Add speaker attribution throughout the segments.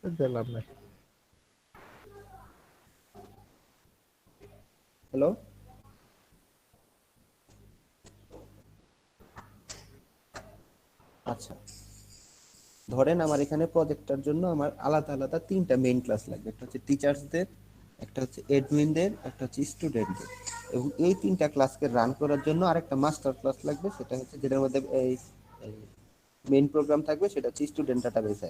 Speaker 1: দিলাম না।
Speaker 2: হ্যালো, আচ্ছা, ধরেন আমার এখানে প্রজেক্টটার জন্য আমার আলাদা আলাদা তিনটা মেইন ক্লাস লাগবে। একটা হচ্ছে টিচার্সদের, একটা হচ্ছে এডমিনদের, একটা হচ্ছে স্টুডেন্টদের। এবং এই তিনটা ক্লাসকে রান করার জন্য আরেকটা মাস্টার ক্লাস লাগবে, সেটা হচ্ছে যেটার মধ্যে এই মেইন প্রোগ্রাম থাকবে, সেটা হচ্ছে স্টুডেন্ট ডাটাবেস।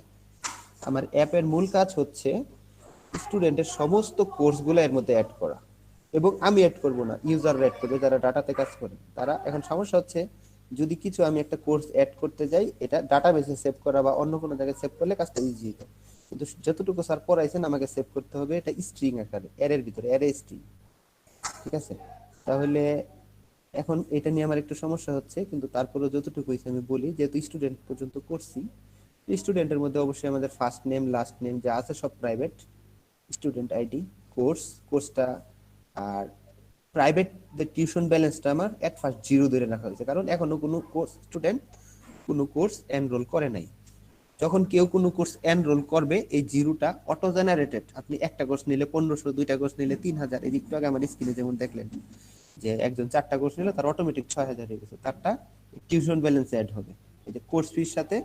Speaker 2: আমার অ্যাপের মূল কাজ হচ্ছে স্টুডেন্টের সমস্ত কোর্সগুলো এর মধ্যে অ্যাড করা। এবং আমি অ্যাড করব না, ইউজাররা অ্যাড করবে, যারা ডাটাতে কাজ করে তারা। এখন সমস্যা হচ্ছে যদি কিছু আমি একটা কোর্স অ্যাড করতে যাই, এটা ডাটাবেসে সেভ করা বা অন্য কোনো জায়গায় সেভ করলে কাজটা ইজি হতো। কিন্তু যতটুকু স্যার পড়াইছেন আমাকে সেভ করতে হবে এটা স্ট্রিং আকারে, অ্যারের ভিতরে, অ্যারে স্ট্রিং। ঠিক আছে? তাহলে এখন এটা নিয়ে আমার একটু সমস্যা হচ্ছে, কিন্তু তারপরে যতটুকু হয়েছে আমি বলি। যেহেতু স্টুডেন্ট পর্যন্ত করছি, স্টুডেন্টের মধ্যে অবশ্যই আমাদের ফার্স্ট নেম লাস্ট নেম যা আছে সব প্রাইভেট, স্টুডেন্ট আইডি, কোর্সটা। আর প্রাইভেট যে টিউশন ব্যালেন্সটা আমার এট ফার্স্ট জিরো ধরে রাখা হয়েছে, কারণ এখনো কোনো কোর্স স্টুডেন্ট কোনো কোর্স এনরোল করে নাই। যখন কেউ কোনো কোর্স এনরোল করবে এই জিরোটা অটো জেনারেটেড। আপনি একটা কোর্স নিলে 1500, দুইটা কোর্স নিলে 3000, এই একটু আগে আমার স্ক্রিনে যেমন দেখলেন যে একজন 4টা কোর্স নিলে তার অটোমেটিক 6000 হয়ে গেছে, তারটা টিউশন ব্যালেন্স অ্যাড হবে এই যে কোর্স ফির সাথে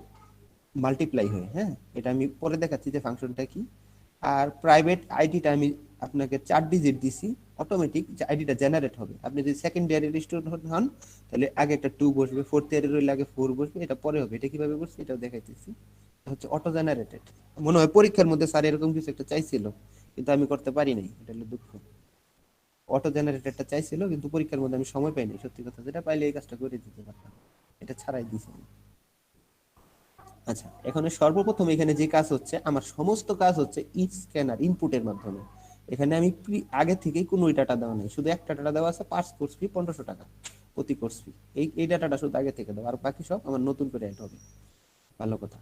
Speaker 2: মাল্টিপ্লাই হয়ে। হ্যাঁ, এটা আমি পরে দেখাচ্ছি যে ফাংশনটা কি। আর প্রাইভেট আইডিটা আমি আপনাকে 4 ডিজিট দিছি, অটোমেটিক যে আইডিটা জেনারেট হবে। আপনি যদি সেকেন্ড ইয়ারের স্টুডেন্ট হন তাহলে আগে একটা 2 বসবে, ফোর্থ ইয়ারের হইলে আগে 4 বসবে, এটা পরে হবে। এটা কিভাবে করছি এটাও দেখাইতেছি। এটা হচ্ছে অটো জেনারেটেড। মনে হয় পরীক্ষার মধ্যে স্যার এরকম কিছু একটা চাইছিল, কিন্তু আমি করতে পারি নাই, এটা হলো দুঃখ। অটো জেনারেটরটা চাইছিল কিন্তু পরীক্ষার মধ্যে আমি সময় পাইনি, সত্যি কথা। যেটা পাইলে এই কাজটা করে দিতে পারতাম, এটা ছাড়াই দিছি আমি। আচ্ছা, এখানে সর্বপ্রথম এখানে যে কাজ হচ্ছে, আমার সমস্ত কাজ হচ্ছে ইচ স্ক্যানার ইনপুটের মাধ্যমে। এখানে আমি আগে থেকেই কোনো ডাটা দেওয়া নেই, শুধু একটা ডাটা দেওয়া আছে, পাঁচ কোর্স ফি 1500 টাকা প্রতি কোর্স ফি। এই ডাটাটা শুধু আগে থেকে দেওয়া, আর বাকি সব আমার নতুন করে অ্যাড হবে। ভালো কথা।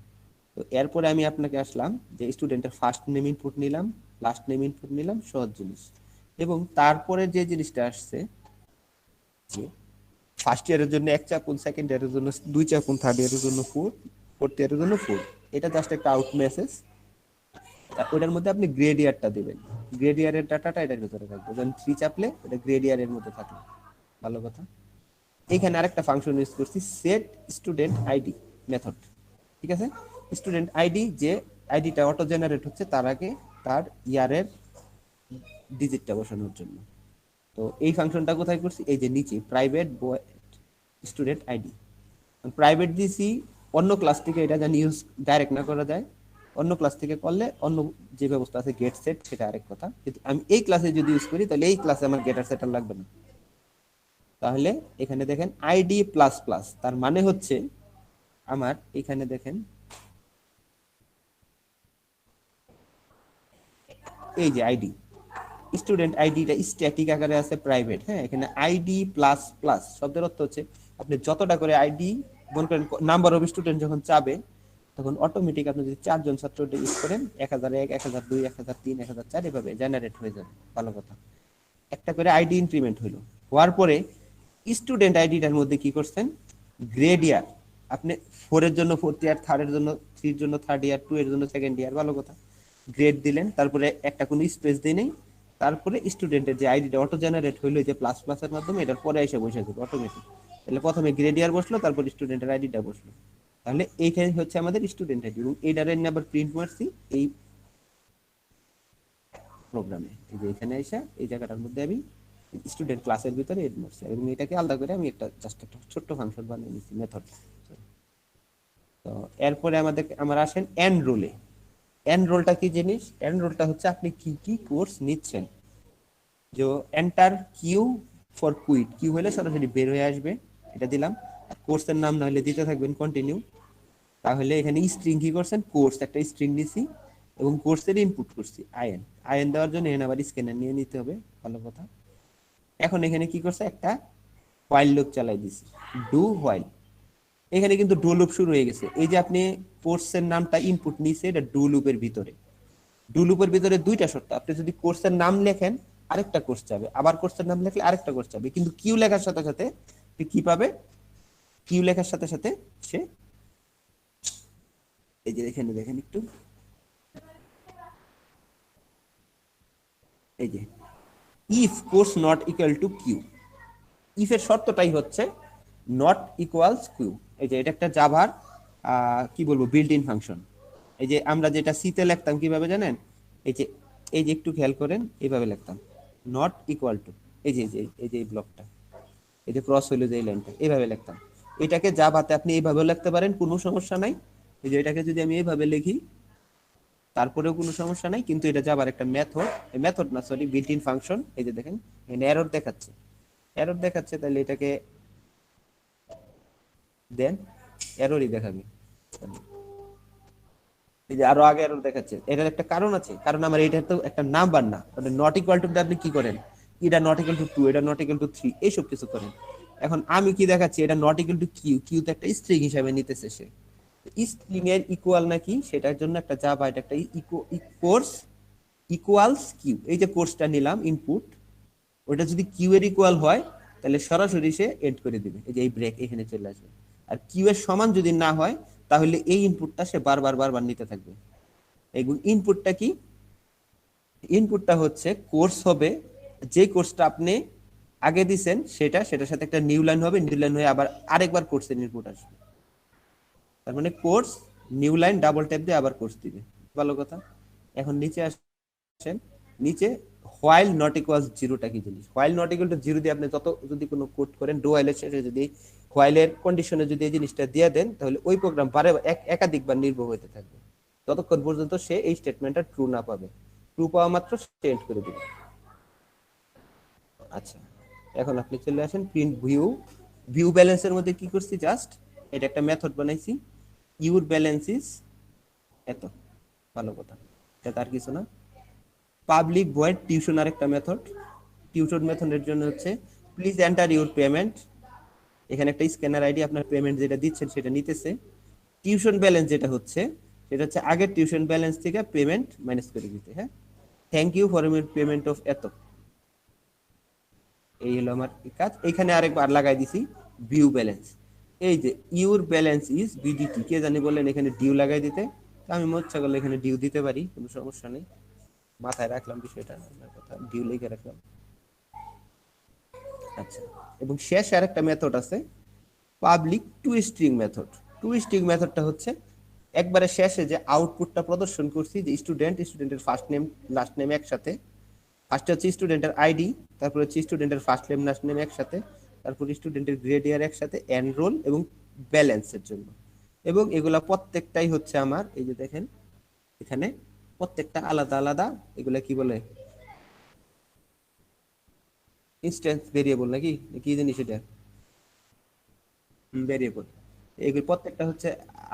Speaker 2: তো এরপরে আমি আপনাকে আসলাম যে স্টুডেন্টের ফার্স্ট নেম ইনপুট নিলাম, লাস্ট নেম ইনপুট নিলাম, সহজ জিনিস। এবং তারপরে যে জিনিসটা আসছে যে ফার্স্ট ইয়ারের জন্য 1 চাপুন, সেকেন্ড ইয়ারের জন্য 2 চাপুন, থার্ড ইয়ারের জন্য 4, ফোর্থ ইয়ারের জন্য 4। এটা জাস্ট একটা আউট মেসেজ। ওটার মধ্যে আপনি গ্রেড ইয়ারটা দেবেন, গ্রেড ইয়ারের ডাটাটা এটার ভিতরে রাখবেন। যেমন 3 চাপলে এটা গ্রেড ইয়ারের মধ্যে থাকলো। ভালো কথা। এখানে আরেকটা ফাংশন ইউজ করছি, সেট স্টুডেন্ট আইডি মেথড। ঠিক আছে? স্টুডেন্ট আইডি যে আইডিটা অটো জেনারেট হচ্ছে তার আগে তার ইয়ারের ডিজিটটা বসানোর জন্য। তো এই ফাংশনটা কোথায় করছি? এই যে নিচে প্রাইভেট স্টুডেন্ট আইডি। প্রাইভেট দিছি অন্য ক্লাস থেকে, এটা জানি ইউজ ডাইরেক্ট না করা যায়। অন্য ক্লাস থেকে করলে অন্য যে ব্যবস্থা আছে গেট সেট, সেটা আরেক কথা। কিন্তু আমি এই ক্লাসে যদি ইউজ করি তাহলে এই ক্লাসে আমার গেটার সেটার লাগবে না। তাহলে এখানে দেখেন আইডি প্লাস প্লাস, তার মানে হচ্ছে আমার এখানে দেখেন এই যে আইডি, স্টুডেন্ট আইডিটা স্ট্যাটিক আকারে আছে প্রাইভেট। হ্যাঁ, এখানে আইডি প্লাস প্লাস শব্দের অর্থ হচ্ছে আপনি যতটা করে আইডি, মনে করেন নাম্বার অফ স্টুডেন্ট যখন চাবে তখন অটোমেটিক আপনি যদি 4 জন ছাত্র ইউজ করেন 1001, 1002, 1003, 1004 এভাবে জেনারেট হয়ে যাবে। ভালো কথা। একটা করে আইডি ইনক্রিমেন্ট হলো, হওয়ার পরে স্টুডেন্ট আইডিটার মধ্যে কি করছেন? গ্রেড ইয়ার। আপনি 4 এর জন্য ফোর্থ ইয়ার, থার্ড এর জন্য 3 এর জন্য থার্ড ইয়ার, 2 এর জন্য সেকেন্ড ইয়ার। ভালো কথা। গ্রেড দিলেন, তারপরে একটা কোনো স্পেস দিয়ে নেই, তারপরে স্টুডেন্টের যে আইডিটা অটো জেনারেট হইলো যে প্লাস প্লাসের মাধ্যমে, এটার পরে এসে বসে যাবে অটোমেটিক। তাহলে প্রথমে গ্রেড ইয়ার বসলো, তারপর স্টুডেন্টের আইডিটা বসলো। তাহলে এইখানে হচ্ছে আমাদের স্টুডেন্ট আইডি, এবং এইটার আবার প্রিন্ট মারছি এই প্রোগ্রামে। এই যে এখানে এসে এই জায়গাটার মধ্যে আমি স্টুডেন্ট ক্লাসের ভিতরে এড মারছি, এবং এটাকে আলাদা করে আমি একটা জাস্ট একটা ছোট্ট ফাংশন বানিয়ে নিচ্ছি, মেথড। তো এরপরে আমার আসেন এনরোলে। এনরোলটা কি জিনিস? এনরোলটা হচ্ছে আপনি কি কি কোর্স নিচ্ছেন। যে enter Q for quit, Q হলে সরাসরি বের হয়ে আসবে, এটা দিলাম। কোর্সের নাম না হলে দিতে থাকবেন কন্টিনিউ। তাহলে এখানে স্ট্রিং কি করছেন? কোর্স একটা স্ট্রিং দিছি, এবং কোর্সের ইনপুট করছি আইএন। আইএন দেওয়ার জন্য এখানে আবার স্ক্যানার নিয়ে নিতে হবে। ভালো কথা। এখন এখানে কি করছে? একটা হোয়াইল লুপ চালাই দিছি, ডু হোয়াইল। এখানে কিন্তু ডু লুপ শুরু হয়ে গেছে। এই যে আপনি কোর্সের নামটা ইনপুট নিছে, এটা ডু লুপের ভিতরে। ডু লুপের ভিতরে দুইটা শর্ত, আপনি যদি কোর্সের নাম লেখেন আরেকটা কোর্স যাবে, আবার কোর্সের নাম লেখলে আরেকটা কোর্স যাবে। কিন্তু কিউ লেখার সাথে সাথে কি পাবে? কিউ লেখার সাথে সাথে সে এই যে এখানে দেখেন একটু, এই যে if course not equal to Q, if এর শর্তটাই হচ্ছে নট ইকুয়ালস কিউ। এই যে এটা একটা জাভার কি বলবো বিল্ট ইন ফাংশন। এই যে আমরা যেটা সিতে লিখতাম কিভাবে জানেন, এই যে একটু খেয়াল করেন, এইভাবে লিখতাম নট ইকুয়াল টু, এই যে এই ব্লকটা, এই যে ক্রস হইলো যে এই লাইনটা, এইভাবে লিখতাম। এটাকে জাভাতে আপনি এইভাবেও লিখতে পারেন, কোনো সমস্যা নাই। এই যে এটাকে যদি আমি এইভাবে লিখি তারপরেও কোনো সমস্যা নাই, কিন্তু এটা জাভার একটা মেথড, মেথড না সরি বিল্ট ইন ফাংশন। এই যে দেখেন এখানে এরর দেখাচ্ছে, এরর দেখাচ্ছে, তাহলে এটাকে দেন, এররই দেখাবে। এই যে আরো আগে এরর দেখাচ্ছে, এটার একটা কারণ আছে, কারণ আমার এটা তো একটা নাম্বার না, মানে নট ইকুয়াল টু আপনি কি করেন, এটা নট ইকুয়াল টু 2, এটা নট ইকুয়াল টু 3, এইসব কিছু করেন। এখন আমি কি দেখাচ্ছি, এটা not equal to Q, Q তো একটা স্ট্রিং হিসাবে নিতেছে সে, স্ট্রিং এর ইকুয়াল নাকি সেটার জন্য একটা জাভা, এটা একটা কোর্স ইকুয়ালস কিউ, এই যে কোর্সটা নিলাম ইনপুট, ওটা যদি কিউ এর ইকুয়াল হয় তাহলে সরাসরি সে এড করে দিবে, এই যে এই ব্রেক এখানে চলে আসবে। আর কিউ এর সমান যদি না হয় তাহলে এই ইনপুটটা সে বারবার বারবার নিতে থাকবে। এই ইনপুটটা কি, ইনপুটটা হচ্ছে কোর্স হবে, যে কোর্সটা আপনি আগে দিছেন সেটার সাথে একটা নিউ লাইন হবে, নিউ লাইন হয়ে আবার আরেকবার কোর্সের ইনপুট আসবে। তার মানে course new line double tap দিয়ে আবার কোর্স দিবে। ভালো কথা। এখন নিচে আসেন, নিচে হোয়াইল নট ইকুয়ালস জিরোটা কি জিনিস, while not equal to zero দিয়ে আপনি যত যদি কোনো কোড করেন ডু হোয়াইলের শেষে যদি হোয়াইলের কন্ডিশনে যদি এই জিনিসটা দিয়ে দেন তাহলে ওই প্রোগ্রাম বারে একাধিকবার নির্ভর হতে থাকবে ততক্ষণ পর্যন্ত সে এই স্টেটমেন্টটা ট্রু না পাবে, ট্রু পাওয়া মাত্র সে এন্ড করে দিবে। আচ্ছা, এখন আপনি চলে আসেন প্রিন্ট ভিউ, ভিউ ব্যালেন্সের মধ্যে কি করছি, জাস্ট এটা একটা মেথড বানাইছি, ইউর ব্যালেন্স ইজ এত। ভালো কথা, এটা তার কিছু না। পাবলিক ভয়েড টিউশন আর একটা মেথড, টিউশন মেথডের জন্য হচ্ছে প্লিজ এন্টার ইউর পেমেন্ট, এখানে একটা স্ক্যানার আইডি, আপনার পেমেন্ট যেটা দিচ্ছেন সেটা নিতেছে। টিউশন ব্যালেন্স যেটা হচ্ছে সেটা হচ্ছে আগের টিউশন ব্যালেন্স থেকে পেমেন্ট মাইনাস করে দিতে। হ্যাঁ, thank you for your payment of এত, এই হলো আমার কাজ। এখানে আরেকবার লাগাই দিছি ভিউ ব্যালেন্স, এই যে ইউর ব্যালেন্স ইজ বিডিটি, কে জানি বললেন এখানে ডিউ লাগাই দিতে, আমি মচ্ছা করলে এখানে ডিউ দিতে পারি, কোনো সমস্যা নেই, মাথায় রাখলাম বিষয়টা, কথা ডিউ লিখে রাখলাম। আচ্ছা, এবং শেষ আরেকটা মেথড আছে public to string method. To string মেথডটা হচ্ছে একবারে শেষে যে আউটপুটটা প্রদর্শন করছি, যে স্টুডেন্টের ফার্স্ট নেম লাস্ট নেম একসাথে, ফার্স্টে হচ্ছে স্টুডেন্টের আইডি, তারপর হচ্ছে স্টুডেন্টের ফার্স্ট নেম লাস্ট নেম একসাথে, তারপর স্টুডেন্টের গ্রেড ইয়ার একসাথে, এনরোল এবং ব্যালেন্সের জন্য। এবং এগুলা প্রত্যেকটাই হচ্ছে আমার, এই যে দেখেন এখানে প্রত্যেকটা আলাদা আলাদা, এগুলা কি বলে ইনস্ট্যান্স ভেরিয়েবল নাকি কি জিনিস এটা, ভেরিয়েবল। এগুলো প্রত্যেকটা হচ্ছে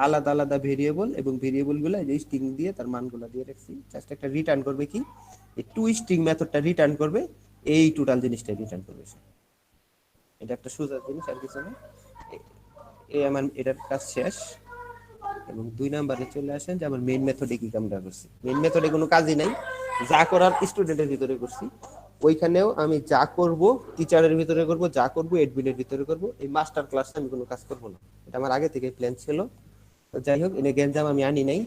Speaker 2: আলাদা আলাদা ভেরিয়েবল, এবং ভেরিয়েবল গুলো যে স্ট্রিং দিয়ে তার মানগুলো দিয়ে রাখছি, জাস্ট একটা রিটার্ন করবে কি, এই টু স্ট্রিং মেথডটা রিটার্ন করবে, এই টোটাল জিনিসটা রিটার্ন করবে। এটা একটা সোজা জিনিস, আর কিছু না। এই আমার এটার কাজ শেষ। এবং 2 নম্বরে চলে আসেন যে আমার মেইন মেথডে কি কামটা করছি। মেইন মেথডে কোনো কাজই নাই, যা করার স্টুডেন্টের ভিতরে করছি। ওইখানেও আমি যা করব টিচারের ভিতরে করব, যা করব এডমিনের ভিতরে করব, এই মাস্টার ক্লাসে আমি কোনো কাজ করব না, এটা আমার আগে থেকে প্ল্যান ছিল। তো যাই হোক, এনে গেঞ্জাম আমি আনি নাই,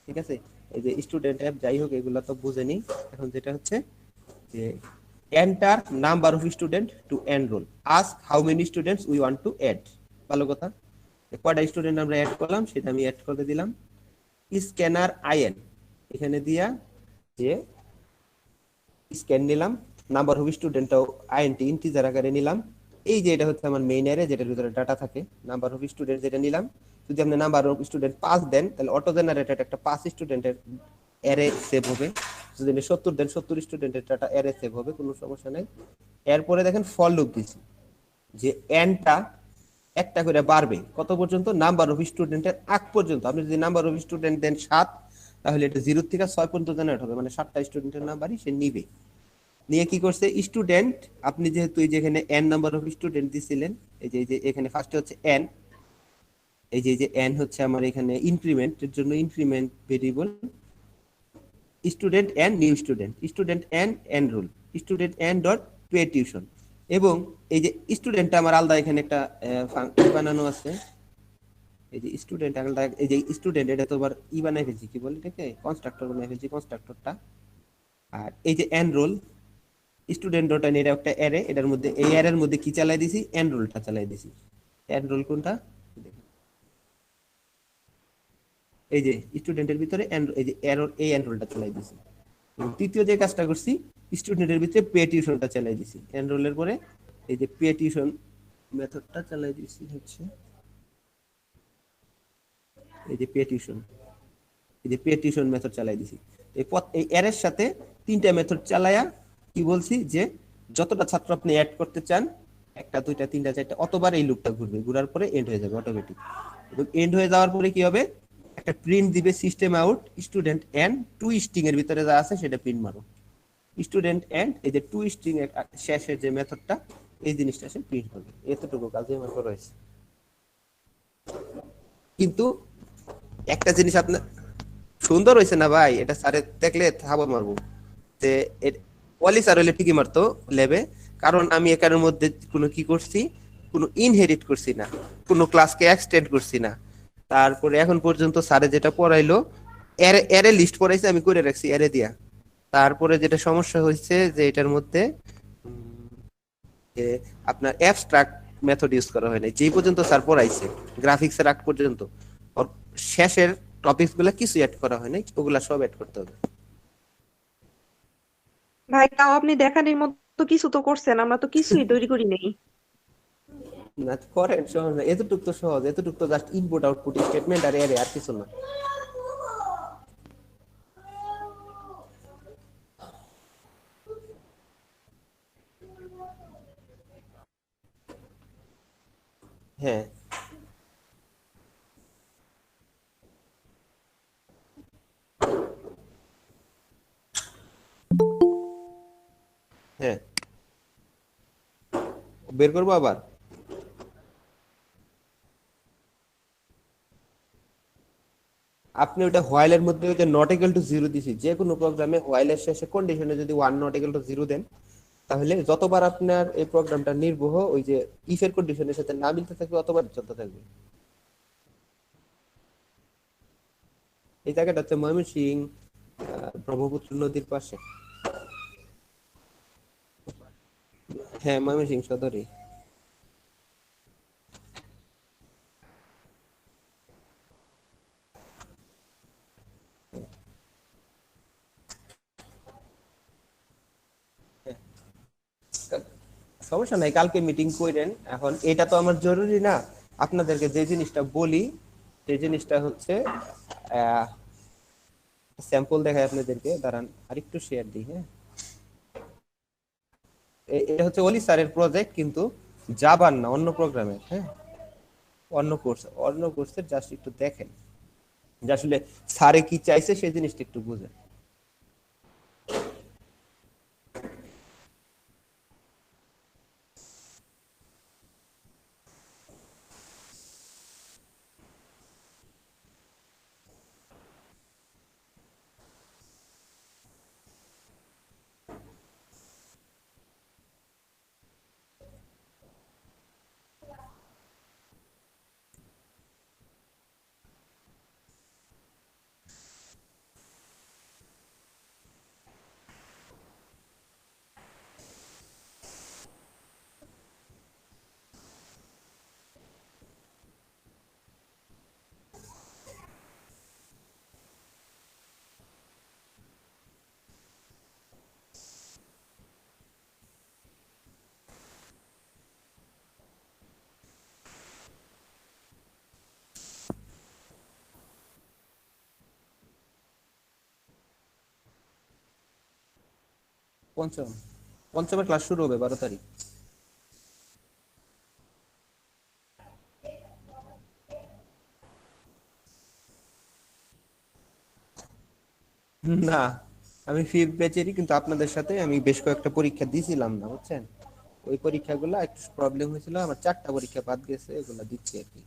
Speaker 2: ঠিক আছে। এই যে স্টুডেন্ট অ্যাপ, যাই হোক এগুলো তো বুঝেনি। এখন যেটা হচ্ছে যে enter number of student to enroll, ask how many students we want to add. ভালো কথা, কয়টা স্টুডেন্ট আমরা অ্যাড করলাম সেটা আমি অ্যাড করে দিলাম। স্ক্যানার আইএন এখানে দিয়া যে স্ক্যান নিলাম, নাম্বার অফ স্টুডেন্টটাও আইএনটি ইন্টিজার আকারে নিলাম। এই যে এটা হচ্ছে আমার মেইন অ্যারে, যেটার ভিতরে ডাটা থাকে, নাম্বার অফ স্টুডেন্ট যেটা নিলাম। যদি আপনি নাম্বার অফ স্টুডেন্ট 5 দেন তাহলে অটো জেনারেটেড একটা 5 স্টুডেন্টের অ্যারে সেভ হবে। যদি আপনি 70 দেন 70 স্টুডেন্টের ডাটা অ্যারে সেভ হবে, কোনো সমস্যা নাই। এরপরে দেখেন ফর লুপ দিছি, যে এনটা একটা করে বাড়বে কত পর্যন্ত, নাম্বার অফ স্টুডেন্টের আগ পর্যন্ত। আপনি যদি নাম্বার অফ স্টুডেন্ট দেন 7, তাহলে এটা 0 থেকে 6 পর্যন্ত জেনারেট হবে, মানে 7টা স্টুডেন্টের নাম্বারই সে নিবে। নিয়ে কি করছে স্টুডেন্ট, আপনি যেহেতু এই যেখানে এন নাম্বার অফ স্টুডেন্ট দিছিলেন, এই যে এখানে ফার্স্টে হচ্ছে এন, এই যে এন হচ্ছে আমার এখানে ইনক্রিমেন্টের জন্য increment variable, student n new student, student n enroll, student n dot pay tuition. এবং এই যে স্টুডেন্টটা আমার আলাদা এখানে একটা বানানো আছে, এই যে স্টুডেন্ট আলাদা, এই যে স্টুডেন্ট এটা তো আবার বানাই ফেলছি, কি বলে এটাকে কনস্ট্রাক্টর বানাই ফেলছি, কনস্ট্রাক্টরটা। আর এই যে এনরোল, স্টুডেন্ট ডট এন এটা একটা অ্যারে, এটার মধ্যে এই অ্যারের মধ্যে কি চালাই দিছি, এনরোলটা চালাই দিছি। এনরোল কোনটা, এই যে স্টুডেন্টের ভিতরে এই যে এরর, এই এনরোলটা চালাই দিছি। এবং তৃতীয় যে কাজটা করছি, স্টুডেন্টের ভিতরে পে টিউশনটা চালাই দিছি। এনরোলের পরে এই যে পে টিউশন মেথডটা চালাই দিছি হচ্ছে এই যে পে টিউশন, এই যে পে টিউশন মেথড চালাই দিছি। এই এর এর সাথে তিনটা মেথড চালায়া কি বলছি যে যতটা ছাত্র আপনি অ্যাড করতে চান, একটা দুইটা তিনটা চারটা, অতবার এই লুপটা ঘুরবে, ঘুরার পরে এন্ড হয়ে যাবে অটোমেটিক। এবং এন্ড হয়ে যাওয়ার পরে কি হবে, একটা প্রিন্ট দিবে system out student and to string এর ভিতরে যা আছে সেটা প্রিন্ট মারো। স্টুডেন্ট এন্ড এই যে টু স্ট্রিং এর শেষের যে মেথডটা, এই জিনিসটা সে প্রিন্ট করবে। এতটুকু কাজই আমার করা হয়েছে। কিন্তু একটা জিনিস আপনার সুন্দর হয়েছে না ভাই, এটা স্যারে দেখলে থাবা মারবো। যে পলি স্যার হইলে ঠিকই মারতো লেবে, কারণ আমি এখানের মধ্যে কোনো কি করছি, কোনো ইনহেরিট করছি না, কোনো ক্লাসকে এক্সটেন্ড করছি না। তারপরে এখন পর্যন্ত স্যারে যেটা পড়াইলো, এরে লিস্ট পড়াইছে, আমি করে রাখছি এরে দিয়া। তারপরে যেটা সমস্যা হয়েছে যে এটার মধ্যে যে আপনার অ্যাবস্ট্রাক্ট মেথড ইউজ করা হয় না যেই পর্যন্ত স্যার পড়াইছে, গ্রাফিক্সের আগ পর্যন্ত। ওর শেষের টপিকস গুলা কিছু অ্যাড করা হয় নাই, ওগুলা সব অ্যাড করতে হবে।
Speaker 1: ভাই তাও আপনি দেখানোর মতো কিছু তো করছেন, আমরা তো কিছুই তৈরি করি নাই।
Speaker 2: না করেন, সহজ না, এতটুক তো সহজ, এতটুক তো জাস্ট ইনপুট আউটপুট স্টেটমেন্ট আর এর আর কিছু না। হ্যাঁ, হ্যাঁ, বের করবো আবার। আপনি ওটা হোয়াইলের মধ্যে ওই যে নট ইকুয়াল টু জিরো দিছি, যে কোনো প্রোগ্রামে হোয়াইলের শেষে কন্ডিশনে যদি one not equal to zero then, তাহলে যতবার আপনার এই প্রোগ্রামটা নির্ভুল ওই যে ইফের কন্ডিশনের সাথে না মিলতে থাকবে, অতবার চলতে থাকবে। এই জায়গাটা হচ্ছে ময়মনসিং ব্রহ্মপুত্র নদীর পাশে। হ্যাঁ, ময়মনসিং সদরে। সমস্যা নাই, কালকে মিটিং করেন। এখন এটা তো আমার জরুরি না, আপনাদেরকে যে জিনিসটা বলি সেই জিনিসটা হচ্ছে স্যাম্পল দেখায় আপনাদেরকে, দাঁড়ান আরেকটু শেয়ার দিই। হ্যাঁ, এটা হচ্ছে অলি স্যারের প্রজেক্ট, কিন্তু জাভার না, অন্য প্রোগ্রামের। হ্যাঁ, অন্য কোর্সের, জাস্ট একটু দেখেন যে আসলে স্যারে কি চাইছে সেই জিনিসটা একটু বুঝেন। 5ম, 5মের ক্লাস শুরু হবে 12 তারিখ। না, আমি ফিফথ ব্যাচেরই, কিন্তু আপনাদের সাথে আমি বেশ কয়েকটা পরীক্ষা দিয়েছিলাম না, বুঝছেন। ওই পরীক্ষাগুলো একটু প্রবলেম হয়েছিল, আমার 4টা পরীক্ষা বাদ গেছে, এগুলা দিচ্ছি আর কি।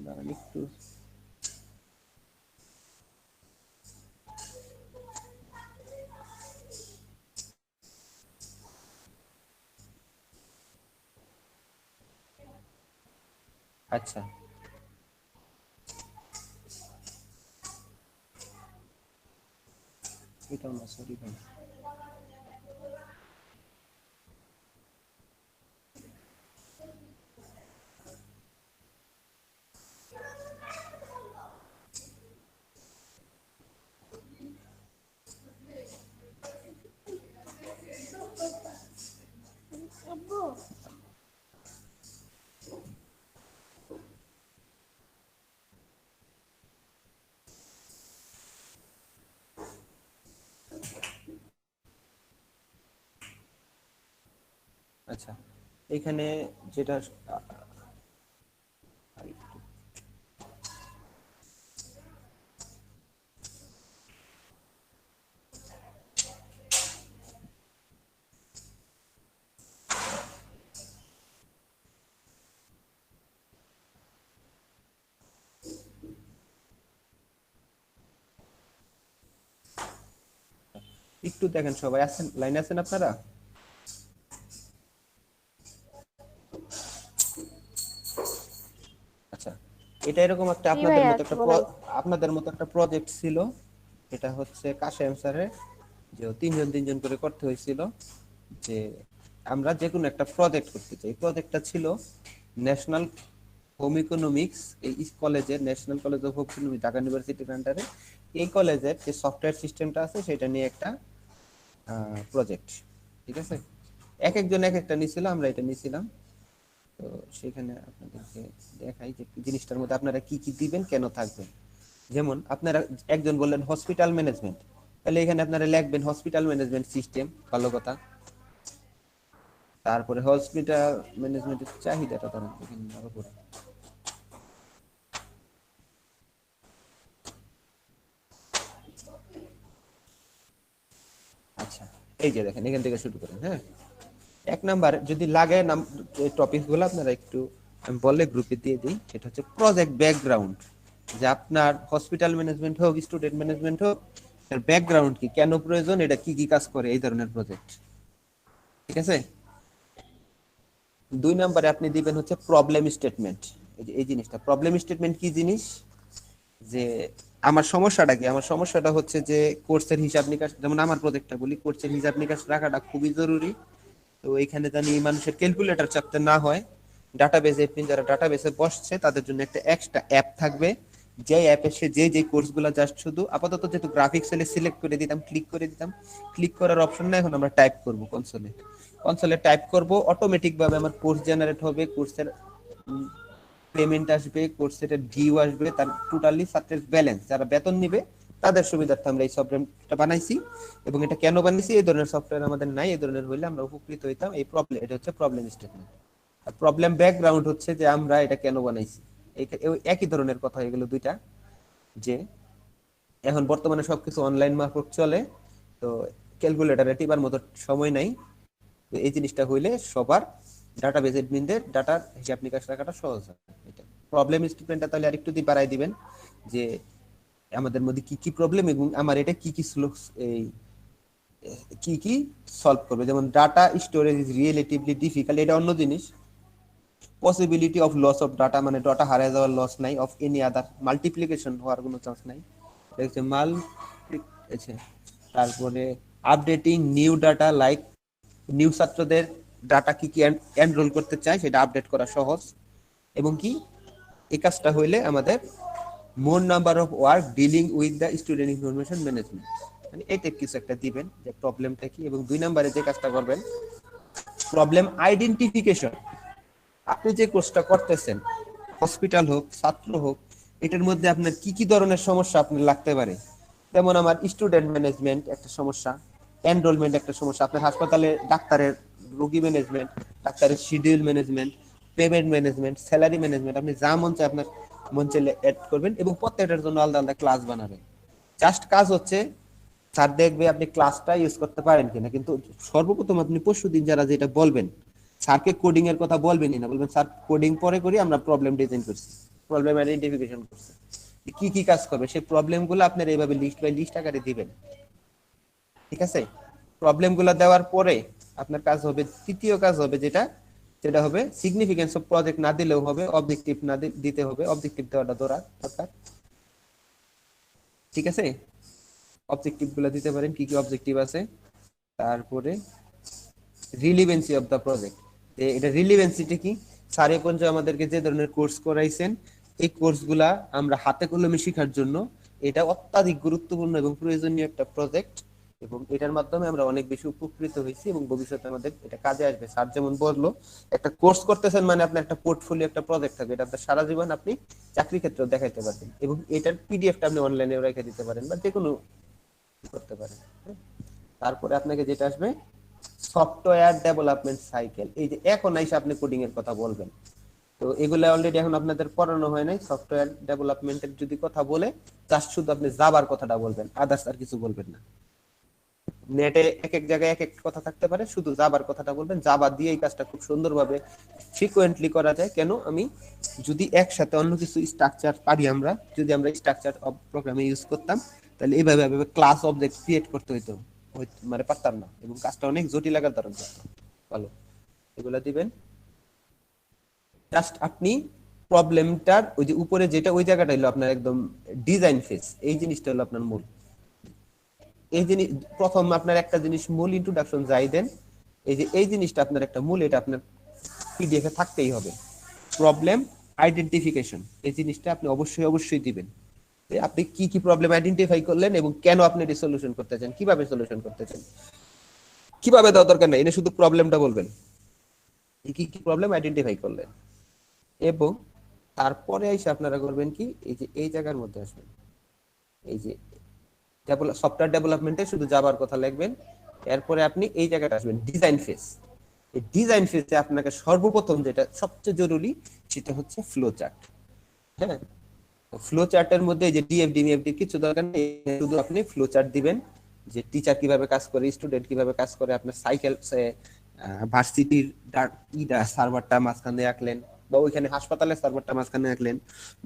Speaker 2: দাঁড়ান একটু, আচ্ছা, এটাও না, সরি ভাই। আচ্ছা, এখানে যেটা একটু দেখেন, সবাই আছেন, লাইনে আছেন আপনারা? আচ্ছা, এটা এরকম একটা
Speaker 3: জি ভাইয়া, আছি বলেন।
Speaker 2: আপনাদের মতো একটা প্রজেক্ট ছিল। এটা হচ্ছে কাশেম স্যারের, যে তিনজন তিনজন করে করতে হয়েছিল, যে আমরা যে কোনো একটা প্রজেক্ট করতে চাই। প্রজেক্টটা ছিল ন্যাশনাল হোম ইকোনমিক্স, এই কলেজের national college of home economics Dhaka ইউনিভার্সিটির আন্ডারে এই কলেজের যে সফটওয়্যার সিস্টেমটা আছে সেটা নিয়ে একটা প্রজেক্ট। ঠিক আছে, এক একজন এক একটা নিয়েছিল, আমরা এটা নিয়েছিলাম। তো সেখানে আপনাদেরকে দেখাই যে জিনিসটার মধ্যে আপনারা কি কি দিবেন, কেন থাকবেন। যেমন আপনারা একজন বললেন হসপিটাল ম্যানেজমেন্ট, তাহলে এখানে আপনারা লিখবেন হসপিটাল ম্যানেজমেন্ট সিস্টেম, ভালো কথা। তারপরে হসপিটাল ম্যানেজমেন্টের চাহিদাটা তারা এখানে আরো করে। আচ্ছা, এই যে দেখেন, এখান থেকে শুরু করেন। হ্যাঁ, এক নাম্বার যদি লাগে নাম টপিক গুলো আপনারা একটু আমি বললে গ্রুপে দিয়ে দিই। সেটা হচ্ছে প্রজেক্ট ব্যাকগ্রাউন্ড, যে আপনার হসপিটাল ম্যানেজমেন্ট হোক, স্টুডেন্ট ম্যানেজমেন্ট হোক, এর ব্যাকগ্রাউন্ড কি, কেন প্রয়োজন, এটা কি কি কাজ করে, এই ধরনের প্রজেক্ট। ঠিক আছে। দুই নম্বরে আপনি দিবেন হচ্ছে প্রবলেম স্টেটমেন্ট। এই জিনিসটা প্রবলেম স্টেটমেন্ট কি জিনিস, যে আমার সমস্যাটা কি, আমার সমস্যাটা হচ্ছে যে কোর্সের হিসাব নিকাশ, যেমন আমার প্রজেক্টটা বলি, কোর্সের হিসাব নিকাশ রাখাটা খুবই জরুরি। তো এখানে জানি মানুষের ক্যালকুলেটর চাপতে না হয়, ডাটাবেসে যারা ডাটাবেসে বসছে তাদের জন্য একটা এক্সট্রা অ্যাপ থাকবে, যে অ্যাপে সে যে যে কোর্সগুলো জাস্ট শুধু আপাতত যেহেতু গ্রাফিক্স এলে সিলেক্ট করে দিতাম, ক্লিক করে দিতাম, ক্লিক করার অপশন না, এখন আমরা টাইপ করব কনসোলে, কনসোলে টাইপ করব, অটোমেটিক ভাবে আমার কোর্স জেনারেট হবে, কোর্সের পেমেন্ট আসবে, কোর্সের ডিউ আসবে, তার টোটালি ছাত্রের ব্যালেন্স, যারা বেতন নিবে তাদের সুবিধার্থে আমরা এই সফটওয়্যারটা বানাইছি। এবং এটা কেন বানাইছি, এই ধরনের সফটওয়্যার আমাদের নাই, এই ধরনের হইলে আমরা উপকৃত হইতাম। এই প্রবলেম, এটা হচ্ছে প্রবলেম স্টেটমেন্ট। আর প্রবলেম ব্যাকগ্রাউন্ড হচ্ছে যে আমরা এটা কেন বানাইছি। একই ধরনের কথা হয়ে গেল দুইটা, যে এখন বর্তমানে সবকিছু অনলাইন মারফত চলে, তো ক্যালকুলেটরে টিপার মতো সময় নাই। তো এই জিনিসটা হইলে সবার ডাটাবেজ অ্যাডমিনদের ডাটার হিসাব নিকাশ রাখাটা সহজ হয়। এটা প্রবলেম স্টেটমেন্টটা তাহলে আরেকটু দিয়ে বাড়াই দিবেন, যে আমাদের মধ্যে কি কি প্রবলেম এবং আমার এটা কি কি এই কি কি সলভ করবে। যেমন data storage is relatively difficult, এটা অন্য জিনিস। Possibility of loss of data, মানে ডাটা হারিয়ে যাওয়ার লস নাই, অফ এনি আদার মাল্টিপ্লিকেশন হওয়ার কোনো চান্স নাই, দেখছে মাল। আচ্ছা, তারপরে updating new data, like new ছাত্রদের ডাটা কি কি এনরোল করতে চায় সেটা আপডেট করা সহজ। এবং কি এই কাজটা হইলে আমাদের more number of work dealing with the student information management, মানে এই টাইপ কিছু একটা দিবেন যে প্রবলেমটা কি। এবং দুই নম্বরে যে কাজটা করবেন, প্রবলেম আইডেন্টিফিকেশন। আপনি যে কোর্সটা করতেছেন, হসপিটাল হোক, ছাত্র হোক, এটার মধ্যে আপনার কি কি ধরনের সমস্যা আপনার লাগতে পারে। যেমন আমার স্টুডেন্ট ম্যানেজমেন্ট একটা সমস্যা, এনরোলমেন্ট একটা সমস্যা, আপনার হাসপাতালে ডাক্তারের রোগী ম্যানেজমেন্ট, ডাক্তারের schedule management, payment management, salary management, আপনি যা মন চায় আপনার মন চাইলে অ্যাড করবেন এবং প্রত্যেকটার জন্য আলাদা আলাদা ক্লাস বানাবেন। জাস্ট কাজ হচ্ছে স্যার দেখবে আপনি ক্লাসটা ইউজ করতে পারেন কিনা। কিন্তু সর্বপ্রথম আপনি পরশুদিন যারা যেটা বলবেন, স্যারকে কোডিং এর কথা বলবেনই না, বলবেন স্যার কোডিং পরে করি, আমরা প্রবলেম ডিজাইন করছি, প্রবলেম আইডেন্টিফিকেশন করছি, কি কি কাজ করবে সেই প্রবলেম গুলো আপনার এইভাবে লিস্ট বাই লিস্ট আকারে দিবেন। ঠিক আছে, প্রবলেম গুলো দেওয়ার পরে আপনার কাজ হবে, তৃতীয় কাজ হবে যেটা, যেটা হবে সিগনিফিকেন্স অফ প্রজেক্ট না দিলেও হবে, অবজেক্টিভ না দিতে হবে, অবজেক্টিভ দেওয়াটা দরকার। ঠিক আছে, অবজেক্টিভ গুলো দিতে পারেন, কি কি অবজেক্টিভ আছে। তারপরে রিলিভেন্সি অফ দা প্রজেক্ট, এটা রিলিভেন্সিটা কি, স্যার এ পর্যন্ত আমাদেরকে যে ধরনের কোর্স করাইছেন এই কোর্সগুলা আমরা হাতে কলমে শেখার জন্য এটা অত্যাধিক গুরুত্বপূর্ণ এবং প্রয়োজনীয় একটা প্রজেক্ট, এবং এটার মাধ্যমে আমরা অনেক বেশি উপকৃত হয়েছি এবং ভবিষ্যতে আমাদের এটা কাজে আসবে। স্যার যেমন বললো, একটা কোর্স করতেছেন মানে আপনার একটা পোর্টফোলিও, একটা প্রজেক্ট থাকবে, এটা আপনার সারা জীবন আপনি চাকরি ক্ষেত্রেও দেখাইতে পারবেন, এবং এটার পিডিএফটা আপনি অনলাইনেও রেখে দিতে পারেন বা যে কোনো করতে পারেন। হ্যাঁ? তারপরে আপনাকে যেটা আসবে সফটওয়্যার ডেভেলপমেন্ট সাইকেল, এই যে এখন আইসা আপনি কোডিং এর কথা বলবেন, তো এগুলো অলরেডি এখন আপনাদের পড়ানো হয় নাই। সফটওয়্যার ডেভেলপমেন্টের যদি কথা বলে জাস্ট শুধু আপনি জাভার কথাটা বলবেন, আদার্স আর কিছু বলবেন না। নেটে এক এক জায়গায় এক এক কথা থাকতে পারে, শুধু জাভার কথাটা বলবেন, জাভা দিয়ে এই কাজটা খুব সুন্দরভাবে ফ্রিকোয়েন্টলি করা যায়। কেন, আমি যদি একসাথে অন্য কিছু স্ট্রাকচার পারি, আমরা যদি আমরা স্ট্রাকচার অফ প্রোগ্রামে ইউজ করতাম তাহলে এইভাবে ক্লাস অবজেক্ট ক্রিয়েট করতে হইতো, মানে পারতাম না, এবং কাজটা অনেক জটিল আকার ধারণ করতো। ভালো, এগুলা দিবেন। জাস্ট আপনি প্রবলেমটার ওই যে উপরে যেটা, ওই জায়গাটা হলো আপনার একদম ডিজাইন ফেজ, এই জিনিসটা হলো আপনার মূল। এই জিনিস প্রথম আপনার একটা জিনিস মূল ইন্ট্রোডাকশন যাই দেন, এই যে এই জিনিসটা আপনার একটা মূল, এটা আপনার পিডিএফ এ থাকতেই হবে। প্রবলেম আইডেন্টিফিকেশন, এই জিনিসটা আপনি অবশ্যই অবশ্যই দিবেন। আপনি কি কি প্রবলেম আইডেন্টিফাই করলেন এবং কেন আপনি এটি সলিউশন করতে চান, কিভাবে সলিউশন করতে চান, কিভাবে দেওয়া দরকার নাই, এটা শুধু প্রবলেমটা বলবেন, কি কি প্রবলেম আইডেন্টিফাই করলেন। এবং তারপরে এসে আপনারা করবেন কি, এই যে এই জায়গার মধ্যে আসবেন, এই যে সফটওয়্যার ডেভেলপমেন্টে শুধু জাভার কথা লিখবেন। এরপরে আপনি এই জায়গাটা আসবেন ডিজাইন ফেজ। এই ডিজাইন ফেজে আপনাকে সর্বপ্রথম যেটা সবচেয়ে জরুরি সেটা হচ্ছে ফ্লো চার্ট। হ্যাঁ, ফ্লো চার্টের মধ্যে যে ডিএফডি মিএফডি কিছু দরকার নেই, শুধু আপনি ফ্লো চার্ট দিবেন, যে টিচার কিভাবে কাজ করে, স্টুডেন্ট কিভাবে কাজ করে, আপনার সাইকেল ভার্সিটির সার্ভারটা মাঝখানে আঁকলেন, বা ওইখানে হাসপাতালের সার্ভারটা মাঝখানে আঁকলেন,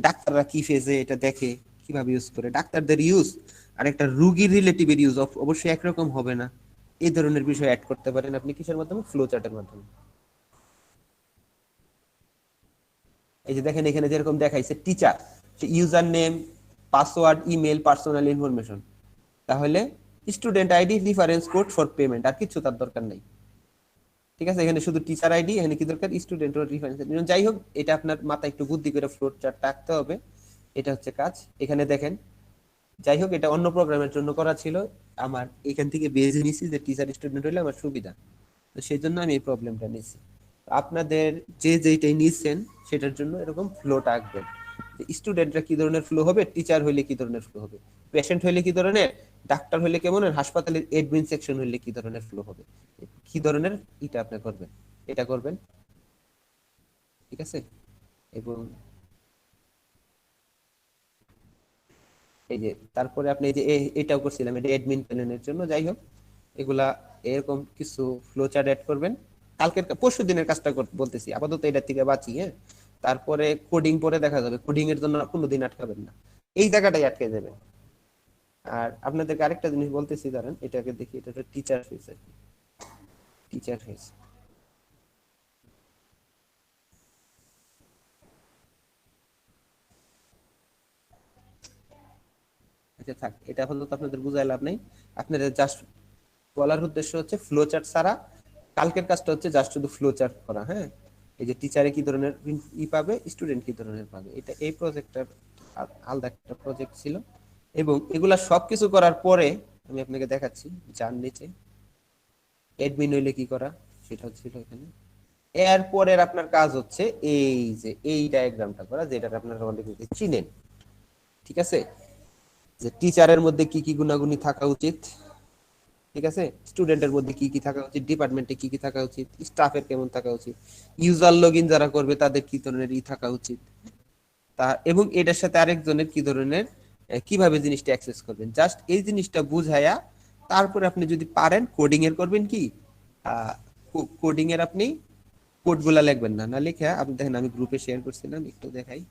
Speaker 2: ডাক্তাররা কি ফেজে এটা দেখে, কিভাবে ইউজ করে, ডাক্তারদের ইউজ আর একটা রুগীর রিলেটিভের ইউজ অবশ্যই একরকম হবে না, এই ধরনের বিষয় অ্যাড করতে পারেন আপনি কিসের মাধ্যমে, ফ্লো চার্টের মাধ্যমে। এই যে দেখেন এখানে যেরকম দেখাইছে teacher, user name, password, email, personal information, তাহলে student ID, reference code for payment, আর কিছু তার দরকার নাই। ঠিক আছে, এখানে শুধু টিচার আইডি, এখানে কি দরকার, স্টুডেন্ট ওর রেফারেন্স। যাই হোক, এটা আপনার মাথায় একটু বুদ্ধি করে ফ্লোট চার্ট রাখতে হবে, এটা হচ্ছে কাজ। এখানে দেখেন, যাই হোক এটা অন্য প্রোগ্রামের জন্য করা ছিল, আমার এখান থেকে বেজে নিছি যে টিচার স্টুডেন্ট হলে আমার সুবিধা, তো সেই জন্য আমি এই প্রবলেমটা নিছি। আপনাদের যে যেইটাই নিচ্ছেন সেটার জন্য এরকম ফ্লোটা আঁকবেন, স্টুডেন্টরা কি ধরনের ফ্লো হবে, টিচার হইলে কি ধরনের ফ্লো হবে, পেশেন্ট হইলে কি ধরনের, ডাক্তার হইলে কেমন, হাসপাতালের এডমিন সেকশন হইলে কি ধরনের ফ্লো হবে, কি ধরনের, এটা আপনি করবেন, এটা করবেন। ঠিক আছে, এবং এই যে তারপরে আপনি এই যে এটাও করছিলাম, এটা অ্যাডমিন প্যানেলের জন্য। যাই হোক, এগুলা এরকম কিছু ফ্লো চার্ট অ্যাড করবেন। কালকের পরশু দিনের কাজটা বলতেছি, আপাতত এটা থেকে বাঁচি। হ্যাঁ, তারপরে কোডিং পরে দেখা যাবে, কোডিং এর জন্য কোনোদিন আটকাবেন না, এই জায়গাটাই আটকে যাবে। আর আপনাদেরকে আরেকটা জিনিস বলতেছি, দাঁড়ান এটাকে দেখি, এটা টিচার ফেস আর কি, টিচার ফেস। আচ্ছা থাক, এটা হলো তো আপনাদের বুঝাই লাভ নাই, আপনাদের জাস্ট বলার উদ্দেশ্য হচ্ছে ফ্লো চার্ট ছাড়া কালকের কাজটা হচ্ছে জাস্ট শুধু ফ্লো চার্ট করা। হ্যাঁ, এই যে টিচারে কি ধরনের পাবে, স্টুডেন্ট কি ধরনের পাবে, এটা এই প্রজেক্টটার আলাদা একটা প্রজেক্ট ছিল। এবং এগুলা সবকিছু করার পরে আমি আপনাকে দেখাচ্ছি, যার নিচে অ্যাডমিন হইলে কি করা, সেটা ছিল এখানে। এরপরের আপনার কাজ হচ্ছে এই যে এই ডায়াগ্রামটা করা, যেটা আপনারা অনেকে চিনেন। ঠিক আছে, যে টিচারের মধ্যে কি কি গুণাগুণী থাকা উচিত, ঠিক আছে, স্টুডেন্টের মধ্যে কি কি থাকা উচিত, ডিপার্টমেন্টে কি কি থাকা উচিত, স্টাফের কেমন থাকা উচিত, ইউজার লগইন যারা করবে তাদের কি ধরনের থাকা উচিত, তা এবং এটার সাথে আরেকজনের কি ধরনের কিভাবে জিনিসটা অ্যাক্সেস করবেন, জাস্ট এই জিনিসটা বুঝায়া তারপরে আপনি যদি পারেন কোডিং এর করবেন কি, কোডিং এর আপনি কোড গুলা লিখবেন না, না লিখে আপনি দেখেন, আমি গ্রুপে শেয়ার করছিলাম, একটু দেখাই।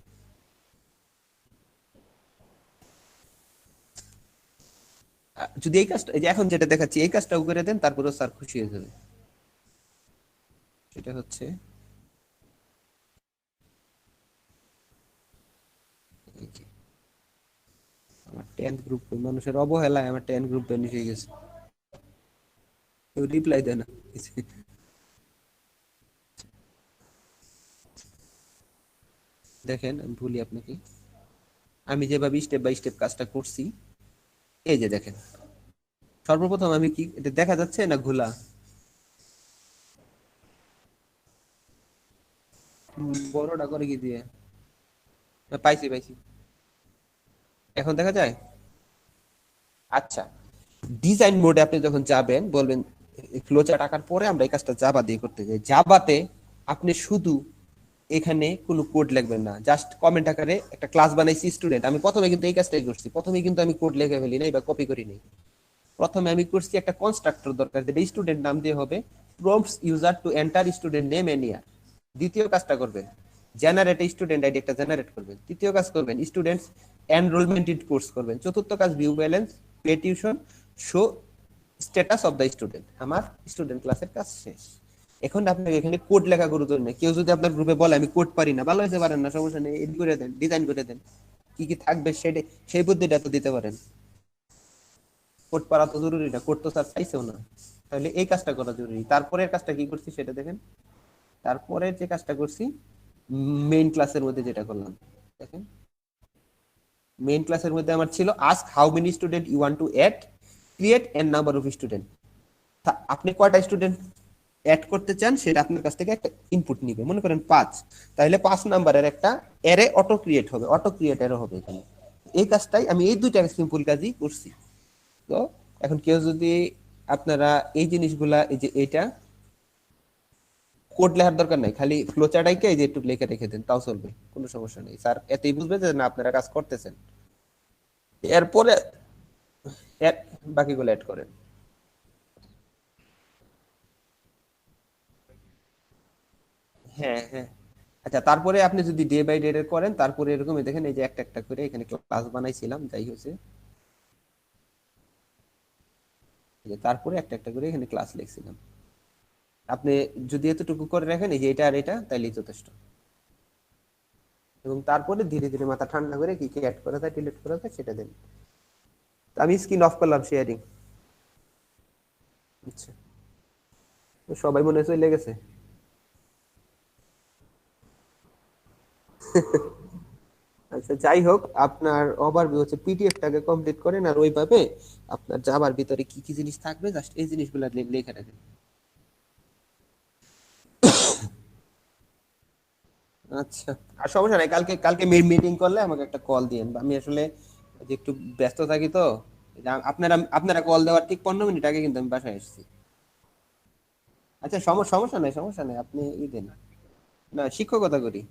Speaker 2: যদি এই কাজটা, এই যে এখন যেটা দেখাচ্ছি এই কাজটাও করে দেন, তারপরে স্যার খুশি হয়ে যাবে। সেটা হচ্ছে আমার 10th গ্রুপ, মানুষের অবহেলায় আমার 10 গ্রুপ ভ্যানিশ হয়ে গেছে, কেউ রিপ্লাই দেয় না। দেখেন আমি বলি আপনাকে, আমি যেভাবে স্টেপ বাই স্টেপ কাজটা করছি, এই যে দেখেন, সর্বপ্রথম আমি কি, এটা দেখা যাচ্ছে না ঘোলা? বড়টা করে কি দিয়ে? পাইছি পাইছি, এখন দেখা যায়। আচ্ছা, ডিজাইন মোডে আপনি যখন যাবেন, বলবেন ফ্লোচার্ট আঁকার পরে আমরা এই কাজটা জাভা দিয়ে করতে যাই। জাভাতে আপনি শুধু এখানে কোনো কোড লিখবেন না, জাস্ট কমেন্ট আকারে একটা ক্লাস বানাইছি স্টুডেন্ট। আমি প্রথমে কিন্তু এই কাজটাই করছি, প্রথমে কিন্তু আমি কোড লিখে ফেলি নাই বা কপি করি নাই। প্রথমে আমি করছি একটা কনস্ট্রাক্টর দরকার, যেটা স্টুডেন্ট নাম দিয়ে হবে, prompts user to enter student name and year. দ্বিতীয় কাজটা করবেন, জেনারেট স্টুডেন্ট আইডি একটা জেনারেট করবেন। তৃতীয় কাজ করবেন, স্টুডেন্টস এনরোলমেন্ট ইন কোর্স করবেন। চতুর্থ কাজ, view balance, pay tuition, show status of the student. আমার স্টুডেন্ট ক্লাসের কাজ শেষ। এখন আপনাকে এখানে কোড লেখা গুরুত্ব নেই। কেউ যদি আপনার গ্রুপে বলে আমি কোড পারি না, ভালো হয়েছে, পারেন না, সমস্যা নেই, এডিট করে দেন, ডিজাইন করে দেন, কি কি থাকবে সেটা, সেই বুদ্ধিটা তো দিতে পারেন। কোড পারা তো জরুরি না, কোড তো স্যার চাইছেও না। তাহলে এই কাজটা করা জরুরি। তারপরের কাজটা কি করছি সেটা দেখেন। তারপরে যে কাজটা করছি, মেইন ক্লাসের মধ্যে যেটা করলাম, দেখেন, মেইন ক্লাসের মধ্যে আমার ছিল ask how many student you want to add, create n number of student. আপনি কয়টা স্টুডেন্ট অ্যাড করতে চান সেটা আপনার কাছ থেকে একটা ইনপুট নিবে, মনে করেন 5, তাহলে 5 নাম্বারের একটা অ্যারে অটো ক্রিয়েট হবে, অটো ক্রিয়েট অ্যারে হবে এখানে। এই কাজটাই আমি, এই দুইটা সিম্পল কাজই করছি। তো এখন কেউ যদি, আপনারা এই জিনিসগুলা, এই যে এটা কোড লেখার দরকার নাই, খালি ফ্লো চার্ট আইকে এই যে একটু লিখে রেখে দেন, তাও চলবে, কোনো সমস্যা নেই। স্যার এতেই বুঝবে যে না আপনারা কাজ করতেছেন। এরপরে বাকিগুলো অ্যাড করেন। হ্যাঁ হ্যাঁ। আচ্ছা, তারপরে আপনি যদি ডে বাই ডে করেন, তারপরে এরকম দেখেন, এই যে একটা একটা করে এখানে ক্লাস বানাইছিলাম, যাই হয়েছে, এই যে তারপরে একটা একটা করে এখানে ক্লাস লিখছিলাম। আপনি যদি এতটুকু করে রাখেন, এই যে এটা আর এটা, তাইলেই যথেষ্ট। এবং তারপরে ধীরে ধীরে মাথা ঠান্ডা করে কি কি অ্যাড করা যায়, ডিলিট করা যায় সেটা দেন। তো আমি স্ক্রিন অফ করলাম শেয়ারিং। আচ্ছা, তো সবাই মনে হয় চলে গেছে। আচ্ছা, যাই হোক, আপনার ওভারভিউ হচ্ছে পিডিএফটাকে কমপ্লিট করেন, আর ওইভাবে আপনার জাভার ভিতরে কি কি জিনিস থাকবে জাস্ট এই জিনিসগুলো লিখে রাখেন। আচ্ছা, আর সমস্যা নাই, কালকে কালকে মিটিং করলে আমাকে একটা কল দিয়েন। আমি আসলে যে একটু ব্যস্ত থাকি তো, আপনারা আপনারা কল দেওয়ার ঠিক 15 মিনিট আগে কিন্তু আমি বাসায় এসেছি। আচ্ছা, সমস্যা নাই, সমস্যা নাই, আপনি দেন। না, শিক্ষকতা করি,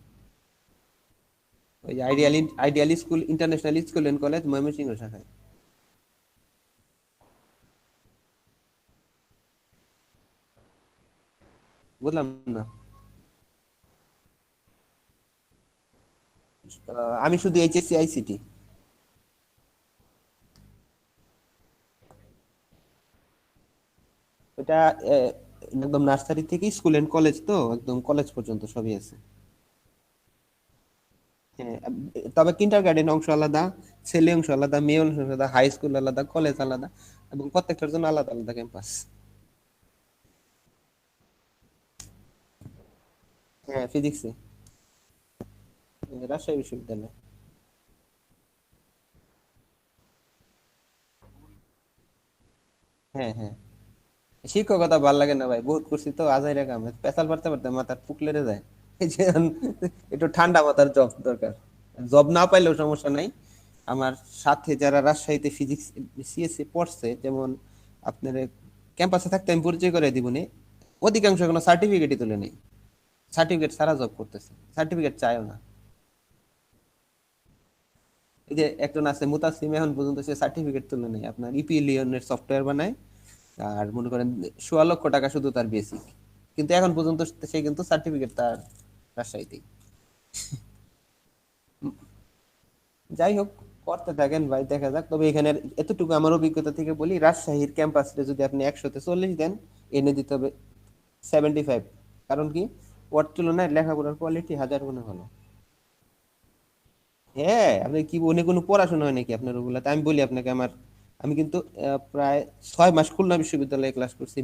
Speaker 2: ওই ideal, ideal school, international school and college, Mymensingh শাখায়। বুঝলাম না। আমি শুধু এইচএসসি আইসিটি। এটা একদম নার্সারি থেকে স্কুল এন্ড কলেজ, তো একদম কলেজ পর্যন্ত সবই আছে। হ্যাঁ, তবে কিন্ডার গার্ডেন অংশ আলাদা, ছেলে অংশ আলাদা, মেয়ে অংশ আলাদা, হাই স্কুল আলাদা, কলেজ আলাদা, এবং প্রত্যেকটার জন্য আলাদা আলাদা ক্যাম্পাস। হ্যাঁ, ফিজিক্সে, রাজশাহী বিশ্ববিদ্যালয়। হ্যাঁ হ্যাঁ। শিক্ষকতা ভাল লাগে না ভাই, বহুত করছি তো, আজাইরা কাম, পেশাল পারতে পারতে মাথার পুক লেগে যায়। এই যে একটু ঠান্ডা মাথার জব দরকার। জব না পাইলেও সমস্যা নাই। আমার সাথে যারা রাজশাহীতে ফিজিক্স সিএসসি পড়ছে, যেমন আপনার ক্যাম্পাসে থাকতে আমি পরিচয় করে দিব নি, অধিকাংশ কোনো সার্টিফিকেটই তুলে নেই, সার্টিফিকেট ছাড়া জব করতেছে, সার্টিফিকেট চায়ও না। এই যে একজন আছে মুতাসিম, এখন পর্যন্ত সে সার্টিফিকেট তুলে নেই, আপনার ইপিলিয়নের সফটওয়্যার বানায়, আর মনে করেন 16 লক্ষ টাকা শুধু তার বেসিক, কিন্তু এখন পর্যন্ত সে কিন্তু সার্টিফিকেট তার রাজশাহীতেই। যাই হোক, করতে থাকেন ভাই, দেখা যাক। তবে এখানে এতটুকু আমার অভিজ্ঞতা থেকে বলি, রাজশাহীর ক্যাম্পাসে যদি আপনি 100-তে 40 দেন, এনে দিতে হবে 75। কারণ কি, ওর তুলনায় লেখাপড়ার কোয়ালিটি হাজার গুণে ভালো। হ্যাঁ, আপনি কি অন্য কোনো পড়াশোনা হয় নাকি আপনার ওগুলাতে? আমি বলি আপনাকে, আমি কিন্তু প্রায় 6 মাস খুলনা বিশ্ববিদ্যালয়ে ক্লাস করছি।